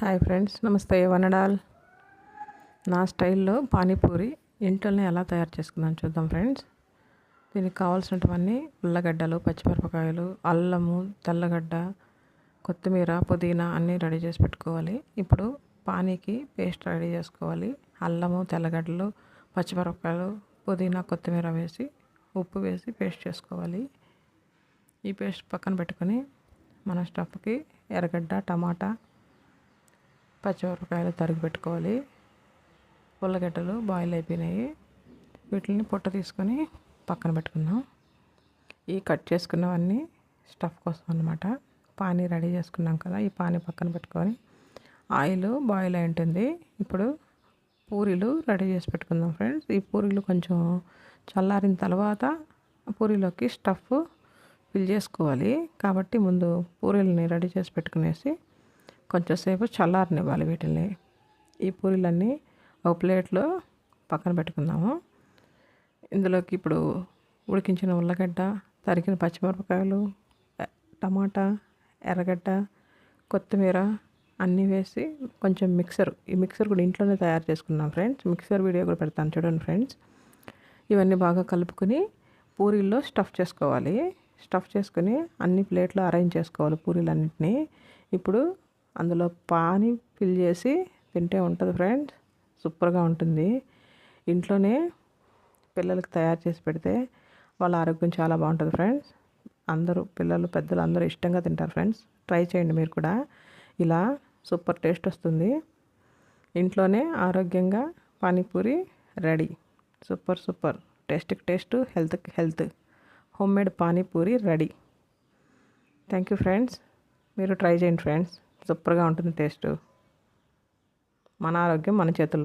Hi friends, నమస్తే. వనడాల్ నా స్టైల్లో పానీపూరి ఇంట్లోనే ఎలా తయారు చేసుకుందాం చూద్దాం ఫ్రెండ్స్. దీనికి కావాల్సినటువన్నీ ఉల్లగడ్డలు, పచ్చిమిరపకాయలు, అల్లము, తెల్లగడ్డ, కొత్తిమీర, పుదీనా అన్నీ రెడీ చేసి పెట్టుకోవాలి. ఇప్పుడు పానీకి పేస్ట్ రెడీ చేసుకోవాలి. అల్లము, తెల్లగడ్డలు, పచ్చిమిరపకాయలు, పుదీనా, కొత్తిమీర వేసి ఉప్పు వేసి పేస్ట్ చేసుకోవాలి. ఈ పేస్ట్ పక్కన పెట్టుకొని మన స్టఫ్కి ఎర్రగడ్డ, టమాటా, పచ్చిమిరపకాయలు తరిగి పెట్టుకోవాలి. ఉల్లగడ్డలు బాయిల్ అయిపోయినాయి. వీటిని పొట్ట తీసుకొని పక్కన పెట్టుకుందాం. ఈ కట్ చేసుకున్నవన్నీ స్టఫ్ కోసం అన్నమాట. పానీ రెడీ చేసుకున్నాం కదా, ఈ పానీ పక్కన పెట్టుకొని ఆయిల్ బాయిల్ అయి ఉంటుంది. ఇప్పుడు పూరీలు రెడీ చేసి పెట్టుకుందాం ఫ్రెండ్స్. ఈ పూరీలు కొంచెం చల్లారిన తర్వాత పూరీలోకి స్టఫ్ ఫిల్ చేసుకోవాలి. కాబట్టి ముందు పూరీలని రెడీ చేసి పెట్టుకునేసి కొంచెం సేపు చల్లారనివ్వాలి వీటిని. ఈ పూరీలన్నీ ఒక ప్లేట్లో పక్కన పెట్టుకుందాము. ఇందులోకి ఇప్పుడు ఉడికించిన ఉల్లగడ్డ, తరిగిన పచ్చిమిరపకాయలు, టమాటా, ఎర్రగడ్డ, కొత్తిమీర అన్నీ వేసి కొంచెం ఈ మిక్సర్ కూడా ఇంట్లోనే తయారు చేసుకున్నాం ఫ్రెండ్స్. మిక్సర్ వీడియో కూడా పెడతాను చూడండి ఫ్రెండ్స్. ఇవన్నీ బాగా కలుపుకొని పూరీల్లో స్టఫ్ చేసుకోవాలి. స్టఫ్ చేసుకుని అన్ని ప్లేట్లో అరేంజ్ చేసుకోవాలి పూరీలన్నింటినీ. ఇప్పుడు అందులో పానీ ఫిల్ చేసి తింటే ఉంటుంది ఫ్రెండ్స్, సూపర్గా ఉంటుంది. ఇంట్లోనే పిల్లలకి తయారు చేసి పెడితే వాళ్ళ ఆరోగ్యం చాలా బాగుంటుంది ఫ్రెండ్స్. అందరూ పిల్లలు, పెద్దలు అందరూ ఇష్టంగా తింటారు ఫ్రెండ్స్. ట్రై చేయండి మీరు కూడా. ఇలా సూపర్ టేస్ట్ వస్తుంది. ఇంట్లోనే ఆరోగ్యంగా పానీపూరి రెడీ. సూపర్ టేస్ట్కి టేస్ట్, హెల్త్కి health. Homemade panipuri ready. Thank you friends. మీరు ట్రై చేయండి ఫ్రెండ్స్, సూపర్గా ఉంటుంది టేస్ట్. మన ఆరోగ్యం మన చేతుల్లో.